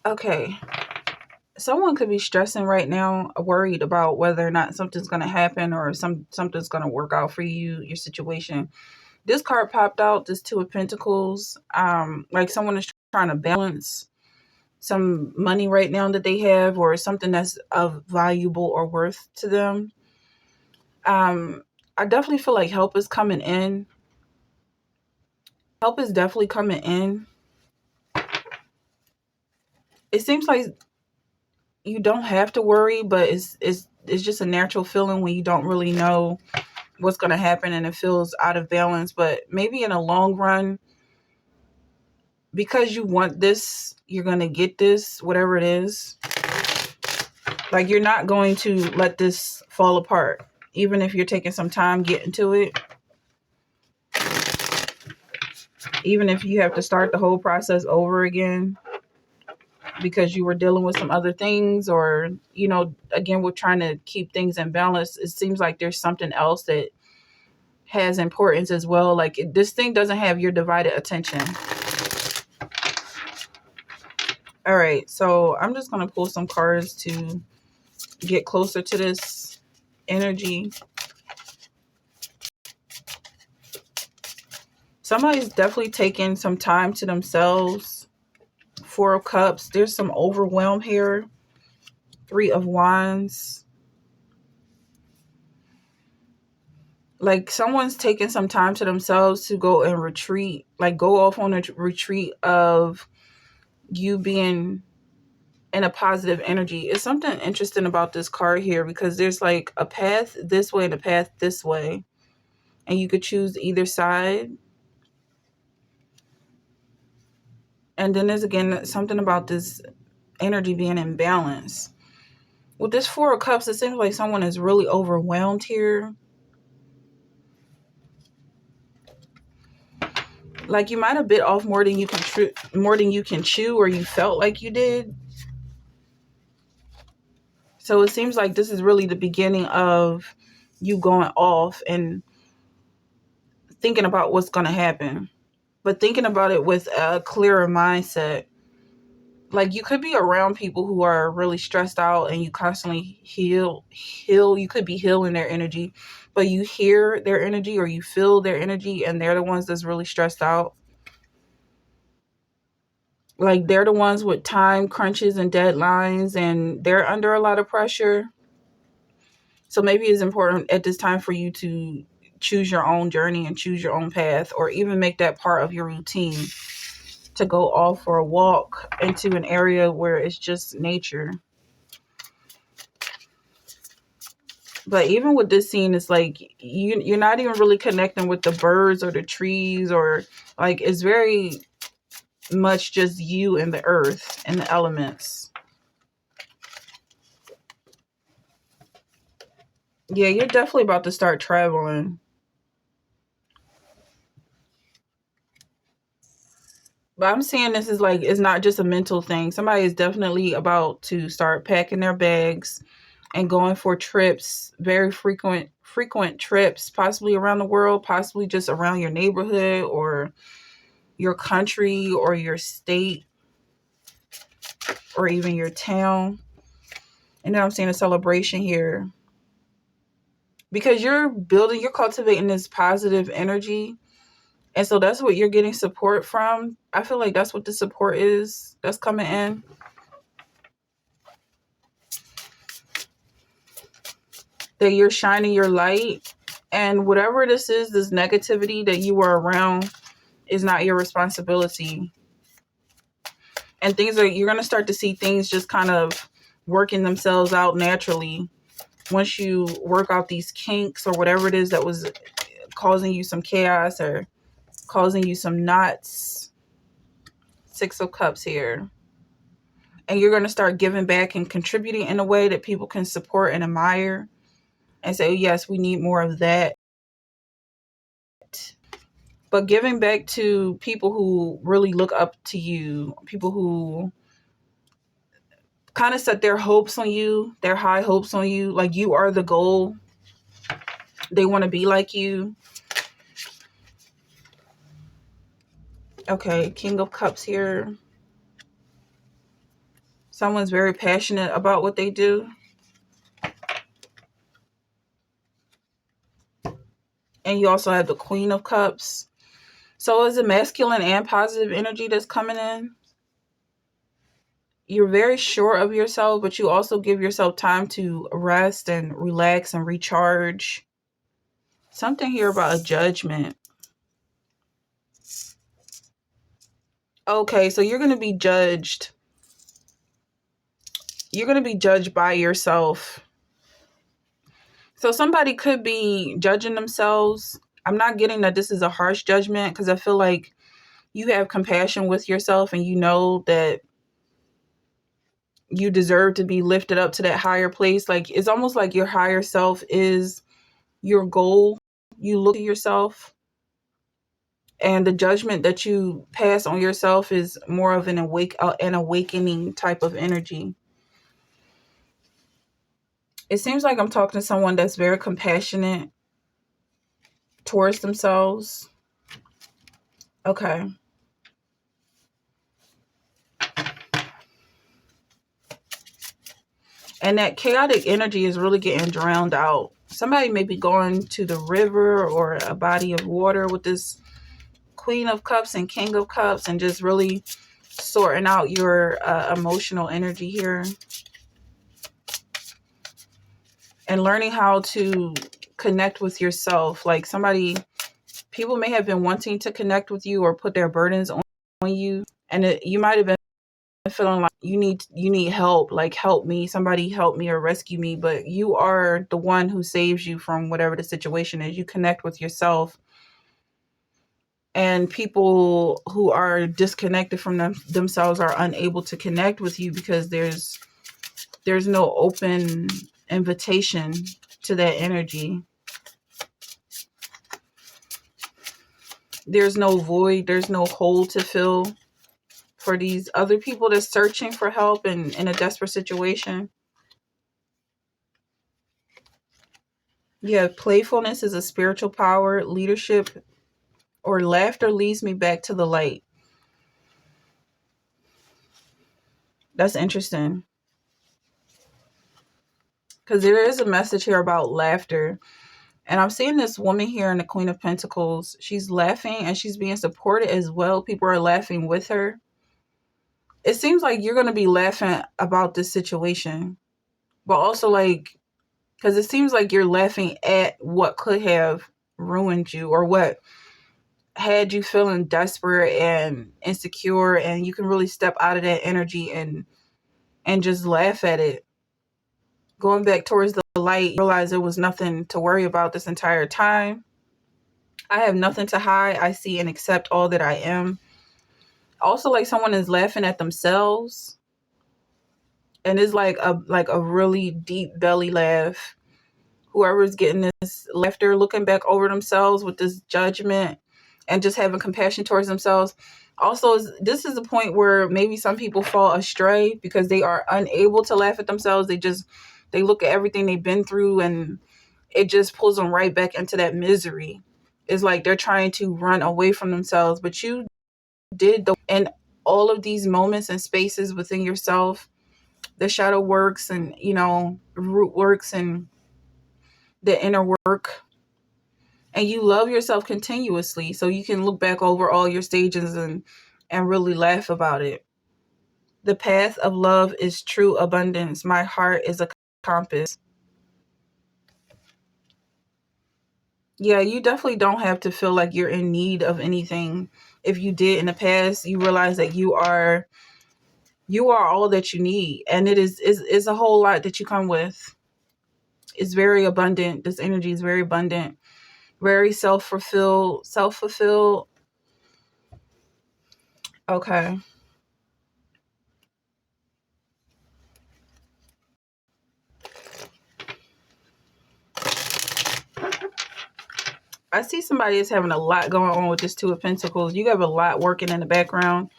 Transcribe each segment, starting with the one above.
Okay. Someone could be stressing right now, worried about whether or not something's going to happen or something's going to work out for you, your situation. This card popped out, this Two of Pentacles. Like someone is trying to balance some money right now that they have or something that's of valuable or worth to them. I definitely feel like help is coming in. Help is definitely coming in. It seems like you don't have to worry, but it's just a natural feeling when you don't really know what's going to happen and it feels out of balance. But maybe in a long run, because you want this, you're going to get this, whatever it is. Like you're not going to let this fall apart, even if you're taking some time getting to it. Even if you have to start the whole process over again because you were dealing with some other things, or, again, we're trying to keep things in balance. It seems like there's something else that has importance as well. Like this thing doesn't have your divided attention. All right, so I'm just going to pull some cards to get closer to this energy. Somebody's definitely taking some time to themselves. Four of Cups. There's some overwhelm here. Three of Wands. Like someone's taking some time to themselves to go and retreat. Like go off on a retreat of you being in a positive energy. It's something interesting about this card here because there's like a path this way and a path this way. And you could choose either side. And then there's again something about this energy being in balance. With this Four of Cups, it seems like someone is really overwhelmed here. Like you might have bit off more than you can chew, or you felt like you did. So it seems like this is really the beginning of you going off and thinking about what's going to happen, but thinking about it with a clearer mindset. Like you could be around people who are really stressed out and you constantly heal. You could be healing their energy, but you hear their energy or you feel their energy and they're the ones that's really stressed out. Like they're the ones with time crunches and deadlines and they're under a lot of pressure. So maybe it's important at this time for you to choose your own journey and choose your own path, or even make that part of your routine to go off for a walk into an area where it's just nature. But even with this scene, it's like you're not even really connecting with the birds or the trees, or like it's very much just you and the earth and the elements. Yeah, you're definitely about to start traveling. But I'm saying this is like, it's not just a mental thing. Somebody is definitely about to start packing their bags and going for trips, very frequent trips, possibly around the world, possibly just around your neighborhood or your country or your state or even your town. And then I'm seeing a celebration here because you're cultivating this positive energy. And so that's what you're getting support from. I feel like that's what the support is that's coming in. That you're shining your light, and whatever this is, this negativity that you were around is not your responsibility. And you're going to start to see things just kind of working themselves out naturally once you work out these kinks or whatever it is that was causing you some chaos or causing you some knots. Six of Cups here. And you're going to start giving back and contributing in a way that people can support and admire and say, yes, we need more of that. But giving back to people who really look up to you, people who kind of set their hopes on you, their high hopes on you, like you are the goal. They want to be like you. Okay, King of Cups here. Someone's very passionate about what they do. And you also have the Queen of Cups. So is it masculine and positive energy that's coming in? You're very sure of yourself, but you also give yourself time to rest and relax and recharge. Something here about a judgment. Okay, so you're going to be judged. You're going to be judged by yourself. So somebody could be judging themselves. I'm not getting that this is a harsh judgment, because I feel like you have compassion with yourself and you know that you deserve to be lifted up to that higher place. Like, it's almost like your higher self is your goal. You look at yourself, and the judgment that you pass on yourself is more of an awakening type of energy. It seems like I'm talking to someone that's very compassionate towards themselves. Okay. And that chaotic energy is really getting drowned out. Somebody may be going to the river or a body of water with this Queen of Cups and King of Cups, and just really sorting out your emotional energy here. And learning how to connect with yourself. Like, people may have been wanting to connect with you or put their burdens on you. And you might have been feeling like you need help, like, help me, somebody help me or rescue me. But you are the one who saves you from whatever the situation is. You connect with yourself. And people who are disconnected from themselves are unable to connect with you because there's no open invitation to that energy. There's no void, there's no hole to fill for these other people that's searching for help and in a desperate situation. Yeah, playfulness is a spiritual power. Leadership or laughter leads me back to the light. That's interesting. Because there is a message here about laughter. And I'm seeing this woman here in the Queen of Pentacles. She's laughing and she's being supported as well. People are laughing with her. It seems like you're going to be laughing about this situation. But also, like, because it seems like you're laughing at what could have ruined you or what had you feeling desperate and insecure, and you can really step out of that energy and just laugh at it. Going back towards the light, realize there was nothing to worry about this entire time. I have nothing to hide. I see and accept all that I am. Also, like, someone is laughing at themselves, and it's like a really deep belly laugh. Whoever's getting this laughter, looking back over themselves with this judgment and just having compassion towards themselves. Also, this is a point where maybe some people fall astray because they are unable to laugh at themselves. They look at everything they've been through and it just pulls them right back into that misery. It's like they're trying to run away from themselves, but you did in all of these moments and spaces within yourself, the shadow works and, root works and the inner work, and you love yourself continuously, so you can look back over all your stages and really laugh about it. The path of love is true abundance. My heart is a compass. Yeah, you definitely don't have to feel like you're in need of anything. If you did in the past, you realize that you are all that you need, and it is a whole lot that you come with. It's very abundant. This energy is very abundant, very self-fulfilled. Okay. I see somebody is having a lot going on with this Two of Pentacles. You have a lot working in the background.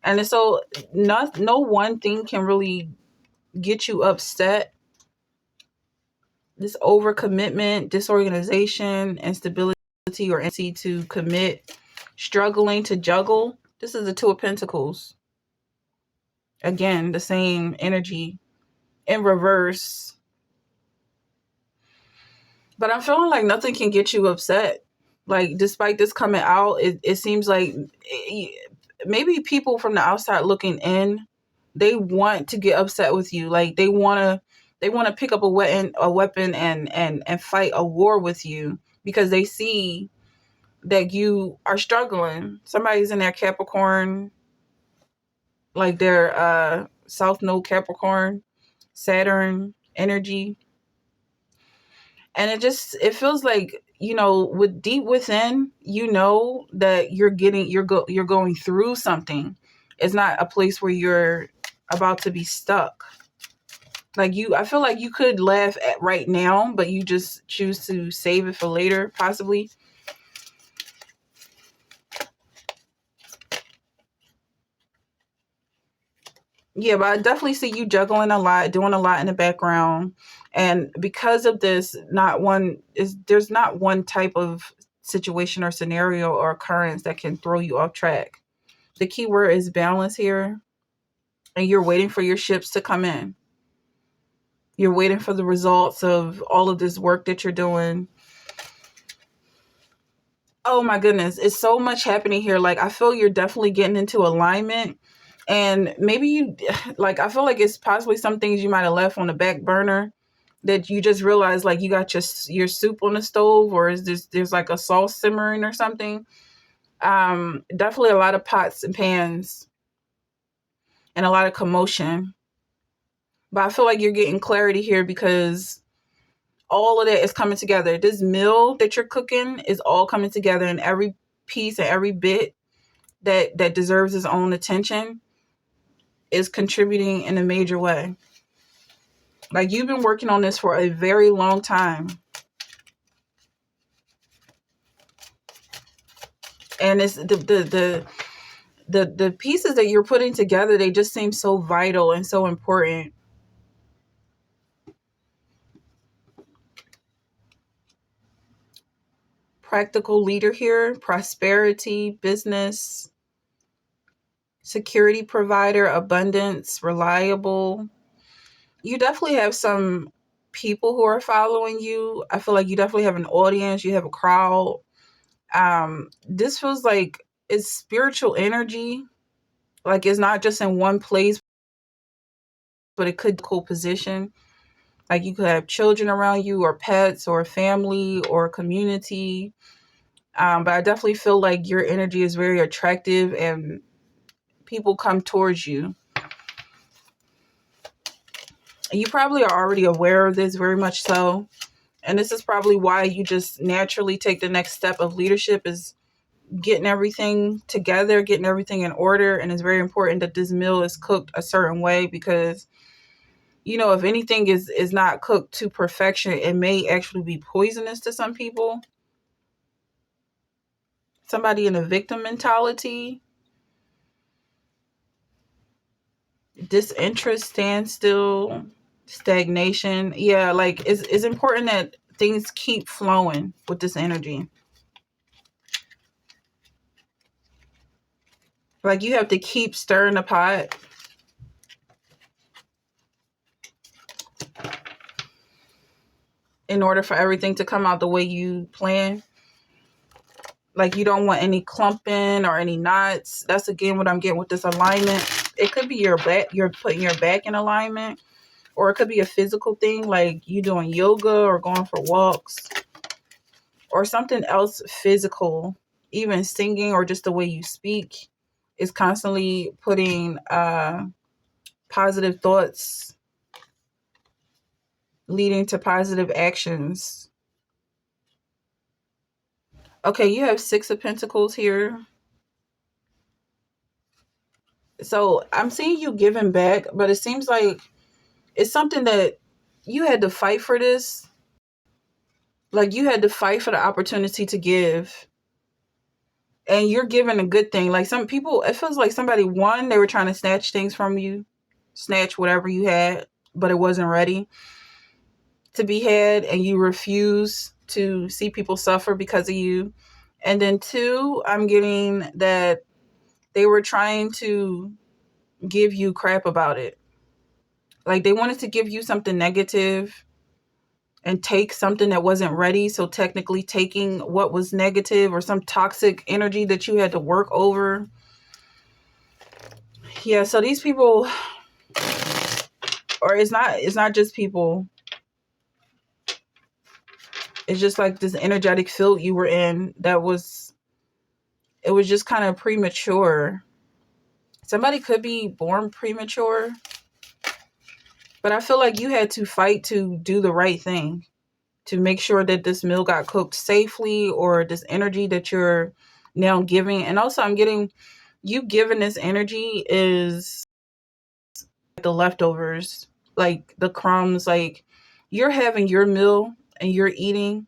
And so no one thing can really get you upset. This overcommitment, disorganization, instability, or inability to commit, struggling to juggle. This is the Two of Pentacles. Again, the same energy in reverse. But I'm feeling like nothing can get you upset. Like, despite this coming out, it seems like maybe people from the outside looking in, they want to get upset with you. Like, they want to pick up a weapon and fight a war with you because they see that you are struggling. Somebody's in their Capricorn, like their South Node Capricorn, Saturn energy. And it feels like, with deep within, that you're going through something. It's not a place where you're about to be stuck. Like, I feel like you could laugh at right now, but you just choose to save it for later, possibly. Yeah, but I definitely see you juggling a lot, doing a lot in the background. And because of this, there's not one type of situation or scenario or occurrence that can throw you off track. The key word is balance here, and you're waiting for your ships to come in. You're waiting for the results of all of this work that you're doing. Oh my goodness, it's so much happening here. Like, I feel you're definitely getting into alignment. And maybe like, I feel like it's possibly some things you might have left on the back burner that you just realize, like, you got your soup on the stove, or is there's like a sauce simmering or something. Definitely a lot of pots and pans and a lot of commotion. But I feel like you're getting clarity here because all of that is coming together. This meal that you're cooking is all coming together, and every piece and every bit that deserves its own attention is contributing in a major way. Like, you've been working on this for a very long time. And it's the pieces that you're putting together, they just seem so vital and so important. Practical leader here, prosperity, business, security provider, abundance, reliable. You definitely have some people who are following you. I feel like you definitely have an audience, you have a crowd. This feels like it's spiritual energy. Like, it's not just in one place, but it could be a cool position. Like, you could have children around you, or pets, or family, or community. But I definitely feel like your energy is very attractive and people come towards you. You probably are already aware of this, very much so. And this is probably why you just naturally take the next step of leadership, is getting everything together, getting everything in order. And it's very important that this meal is cooked a certain way, because if anything is not cooked to perfection, it may actually be poisonous to some people. Somebody in a victim mentality, disinterest, standstill, stagnation. Yeah, like, it's important that things keep flowing with this energy. Like, you have to keep stirring the pot in order for everything to come out the way you plan. Like, you don't want any clumping or any knots. That's again what I'm getting with this alignment. It could be your back, you're putting your back in alignment, or it could be a physical thing, like you doing yoga or going for walks, or something else physical. Even singing, or just the way you speak, is constantly putting positive thoughts, leading to positive actions. Okay, you have Six of Pentacles here. So I'm seeing you giving back, but it seems like it's something that you had to fight for this. Like, you had to fight for the opportunity to give. And you're giving a good thing. Like, some people, it feels like somebody, one, they were trying to snatch things from you, snatch whatever you had, but it wasn't ready to be had, and you refuse to see people suffer because of you. And then two, I'm getting that they were trying to give you crap about it. Like they wanted to give you something negative and take something that wasn't ready. So technically taking what was negative or some toxic energy that you had to work over. Yeah, so these people, or it's not just people. It's just like this energetic field you were in it was just kind of premature. Somebody could be born premature, but I feel like you had to fight to do the right thing, to make sure that this meal got cooked safely, or this energy that you're now giving. And also I'm getting you giving this energy is the leftovers, like the crumbs, like you're having your meal and you're eating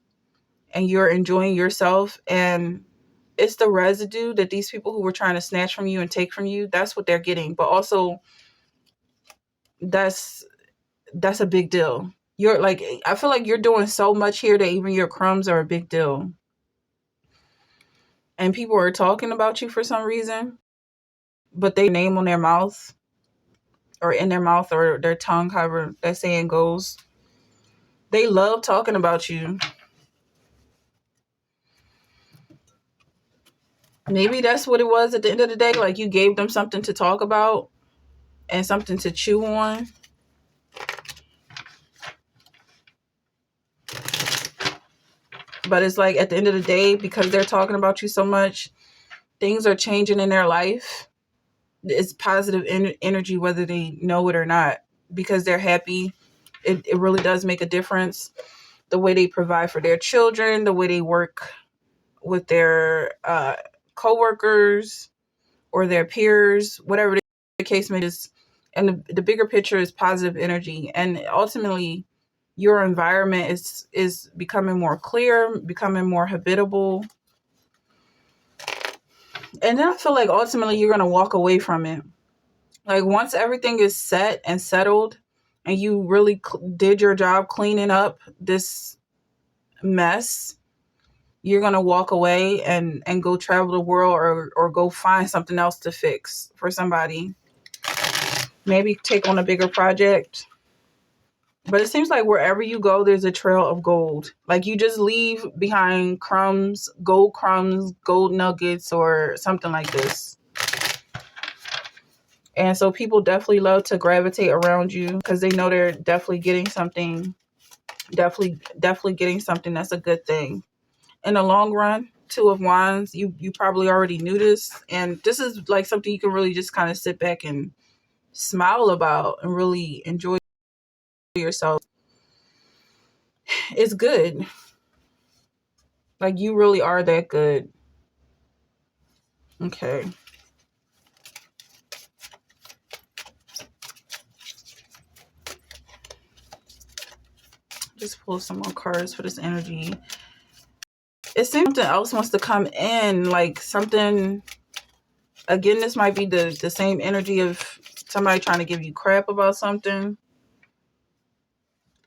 and you're enjoying yourself, and it's the residue that these people who were trying to snatch from you and take from you, that's what they're getting. But also that's a big deal. You're like, I feel like you're doing so much here that even your crumbs are a big deal. And people are talking about you for some reason, but they name on their mouth or in their mouth or their tongue, however that saying goes. They love talking about you. Maybe that's what it was at the end of the day. Like you gave them something to talk about and something to chew on. But it's like at the end of the day, because they're talking about you so much, things are changing in their life. It's positive energy, whether they know it or not, because they're happy. It really does make a difference. The way they provide for their children, the way they work with their coworkers or their peers, whatever the case may be. And the bigger picture is positive energy. And ultimately, your environment is becoming more clear, becoming more habitable. And then I feel like ultimately you're going to walk away from it. Like once everything is set and settled and you really did your job cleaning up this mess, you're going to walk away and go travel the world, or go find something else to fix for somebody. Maybe take on a bigger project. But it seems like wherever you go, there's a trail of gold. Like you just leave behind crumbs, gold nuggets, or something like this. And so people definitely love to gravitate around you because they know they're definitely getting something, definitely getting something that's a good thing. In the long run, Two of Wands, you probably already knew this. And this is like something you can really just kind of sit back and smile about and really enjoy yourself. It's good. Like you really are that good. Okay. Just pull some more cards for this energy. It seems something else wants to come in, like something. Again, this might be the same energy of somebody trying to give you crap about something.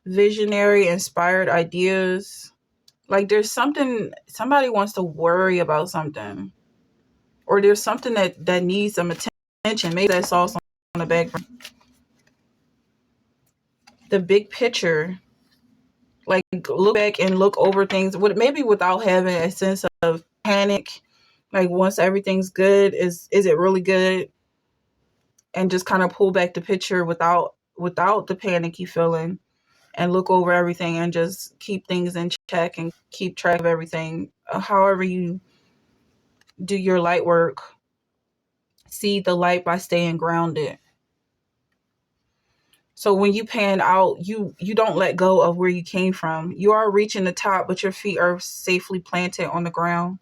Visionary, inspired ideas. Like there's something, somebody wants to worry about something. Or there's something that needs some attention. Maybe that's also on the background. The big picture. Like look back and look over things, maybe without having a sense of panic. Like once everything's good, is it really good? And just kind of pull back the picture without the panicky feeling, and look over everything and just keep things in check and keep track of everything. However you do your light work, see the light by staying grounded. So when you pan out, you don't let go of where you came from. You are reaching the top, but your feet are safely planted on the ground.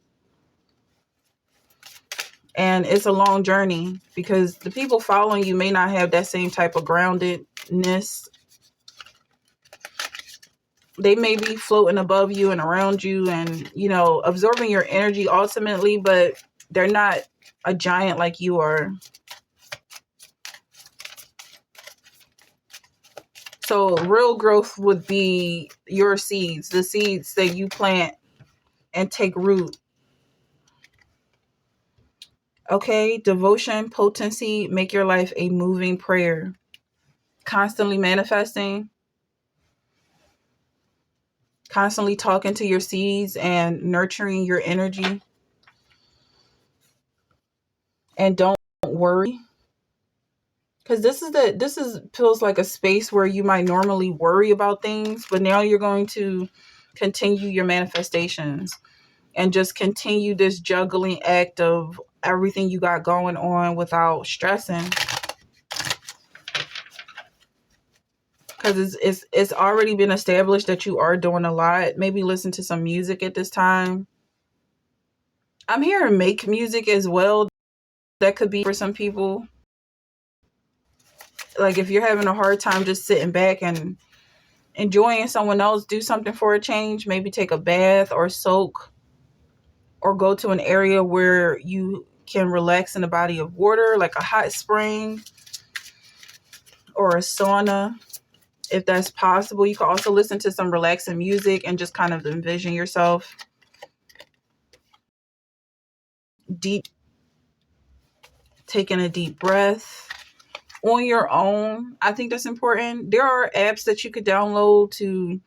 And it's a long journey because the people following you may not have that same type of groundedness. They may be floating above you and around you and, absorbing your energy ultimately, but they're not a giant like you are. So real growth would be your seeds, the seeds that you plant and take root. Okay, devotion, potency, make your life a moving prayer. Constantly manifesting, constantly talking to your seeds and nurturing your energy. And don't worry, because this is feels like a space where you might normally worry about things, but now you're going to continue your manifestations and just continue this juggling act of everything you got going on without stressing, because it's already been established that you are doing a lot. Maybe listen to some music at this time. I'm hearing make music as well. That could be for some people. Like if you're having a hard time just sitting back and enjoying someone else do something for a change, maybe take a bath or soak or go to an area where you can relax in a body of water, like a hot spring or a sauna, if that's possible. You can also listen to some relaxing music and just kind of envision yourself deep, taking a deep breath on your own. I think that's important. There are apps that you could download to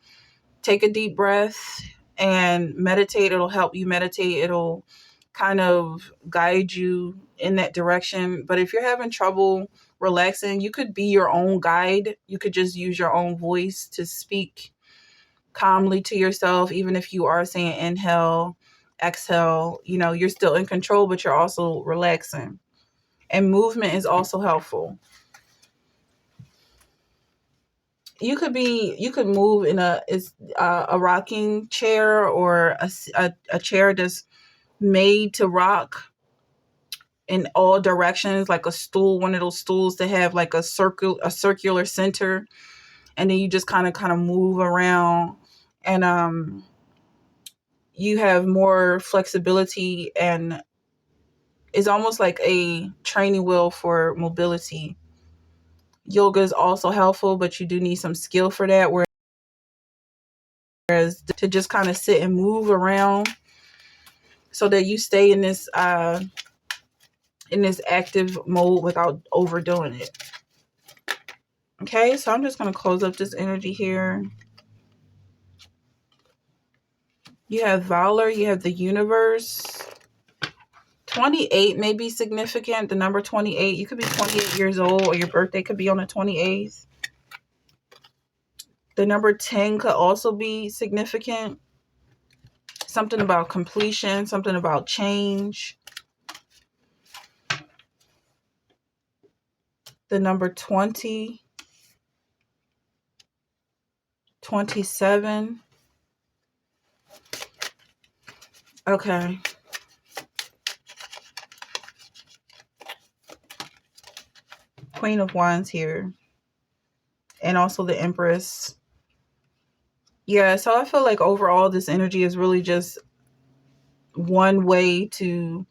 take a deep breath and meditate. It'll help you meditate. It'll kind of guide you in that direction. But if you're having trouble relaxing, you could be your own guide. You could just use your own voice to speak calmly to yourself. Even if you are saying inhale, exhale, you're still in control, but you're also relaxing. And movement is also helpful. You could move in a rocking chair or a chair that's made to rock in all directions, like a stool, one of those stools that have like a circular center, and then you just kind of move around, and you have more flexibility, and it's almost like a training wheel for mobility. Yoga is also helpful, but you do need some skill for that, whereas to just kind of sit and move around so that you stay in this active mode without overdoing it. Okay, so I'm just going to close up this energy here. You have Valor, you have the universe. 28 may be significant. The number 28, you could be 28 years old, or your birthday could be on the 28th. The number 10 could also be significant. Something about completion, something about change. The number 20, 27. Okay. Queen of Wands here. And also the Empress. Yeah, so I feel like overall this energy is really just one way to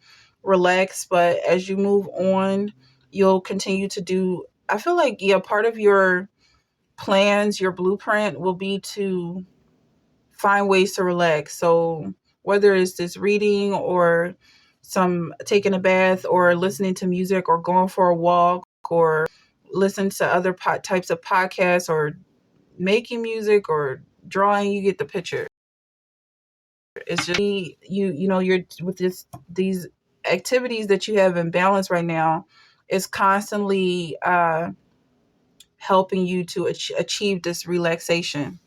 relax, but as you move on, you'll continue to do, I feel like, yeah, part of your plans, your blueprint will be to find ways to relax. So whether it's this reading or some taking a bath or listening to music or going for a walk or listen to other types of podcasts or making music or drawing, you get the picture. It's just you're with these activities that you have in balance right now is constantly helping you to achieve this relaxation.